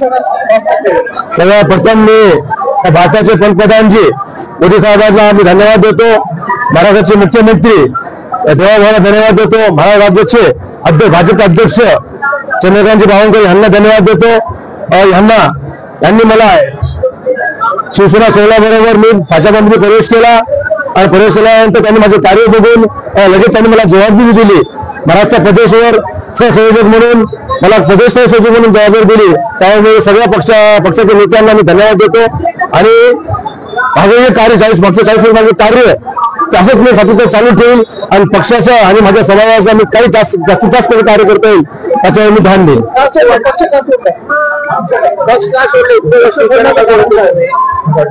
सगळ्यात प्रथम मी भारताचे पंतप्रधानजी मोदी साहेबांना मी धन्यवाद देतो। महाराष्ट्राचे मुख्यमंत्री देवेगौडा धन्यवाद देतो। महाराष्ट्र राज्याचे भाजप अध्यक्ष चंद्रकांतजी बावनकुळे यांना धन्यवाद देतो। यांनी मला शिवसेना सोडल्याबरोबर मी भाजपमध्ये प्रवेश केला आणि प्रवेश केल्यानंतर त्यांनी माझे कार्य बघून लगेच त्यांनी मला जबाबदारी दिली। महाराष्ट्र प्रदेशवर सहसंयोजक म्हणून मला प्रदेश सहसंयोजक म्हणून जबाबदारी दिली। त्यामुळे सगळ्या पक्षाच्या नेत्यांना मी धन्यवाद देतो आणि माझे कार्य 40 माझे कार्य असंच मी सातत्याने चालू ठेवील आणि पक्षाचं आणि माझ्या समाजाचं मी काही जास्तीत जास्त कार्य करता येईल त्याच्यावर मी ध्यान देईन।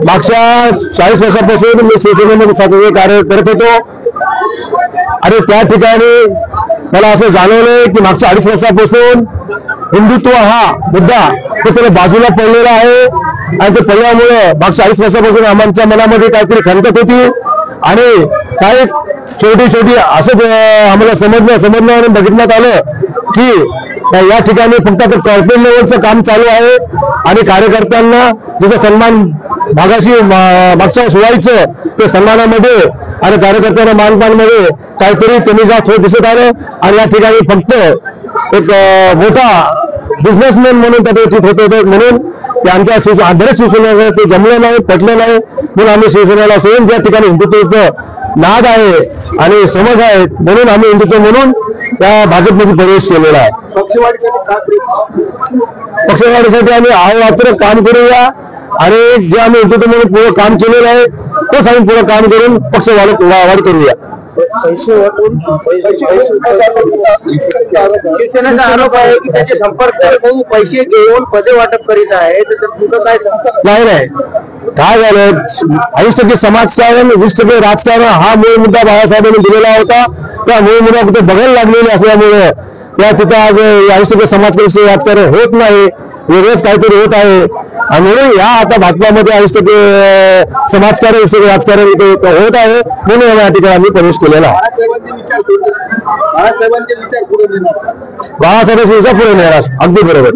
मागच्या 40 वर्षापासून मी शिवसेनेमध्ये सातत्याने कार्य करत होतो आणि त्या ठिकाणी मला असं जाणवलंय की मागच्या 2.5 वर्षापासून हिंदुत्व हा मुद्दा कुठे बाजूला पडलेला आहे आणि ते पडल्यामुळे मागच्या 40 वर्षापासून आमच्या मनामध्ये काहीतरी खंतत होती आणि काही छोटी असं आम्हाला समजलं आणि बघितण्यात आलं की या ठिकाणी फक्त आता कॉर्पोरेट लेवलचं काम चालू आहे आणि कार्यकर्त्यांना जसं सन्मान मागच्या व्हायचं ते सन्मानामध्ये आणि कार्यकर्त्यांना मानपानमध्ये काहीतरी कमी जास्त होत दिसत आलं आणि या ठिकाणी फक्त एक मोठा बिझनेसमॅन म्हणून त्या व्यक्तीत होत होते म्हणून ते आमच्या बरेच शिवसेनेला ते जमलं नाही पटलं नाही म्हणून आम्ही शिवसेनेला सोडून ज्या ठिकाणी हिंदुत्वाचं नाद आहे आणि समज आहे म्हणून आम्ही हिंदुत्व म्हणून त्या भाजपमध्ये प्रवेश केलेला आहे। पक्षवाढीसाठी आम्ही अहोरात्र काम करूया आणि जे आम्ही हिंदुत्व म्हणून पुढे काम केलेलं आहे तोच आम्ही पुढे काम करून पक्ष वाढ करूया। शिवसेनेचा आरोप आहे की त्याचे संपर्क पैसे घेऊन पदे वाटप करीत आहे काय नाही काय झालं 80% समाजकारण 20% राजकारण हा मूळ मुद्दा बाळासाहेबांनी दिलेला होता। त्या मूळ मुद्दा कुठे बघायला लागलेले असल्यामुळे त्या तिथं आज 80% समाजकारण राजकारण होत नाही वेगळंच काहीतरी होत आहे आणि म्हणून या आता भाजपामध्ये 80% समाजकारण राजकारण होत आहे म्हणून या ठिकाणी आम्ही प्रवेश केलेला। बाळासाहेबांचे विचार पुढे नेणार अगदी बरोबर।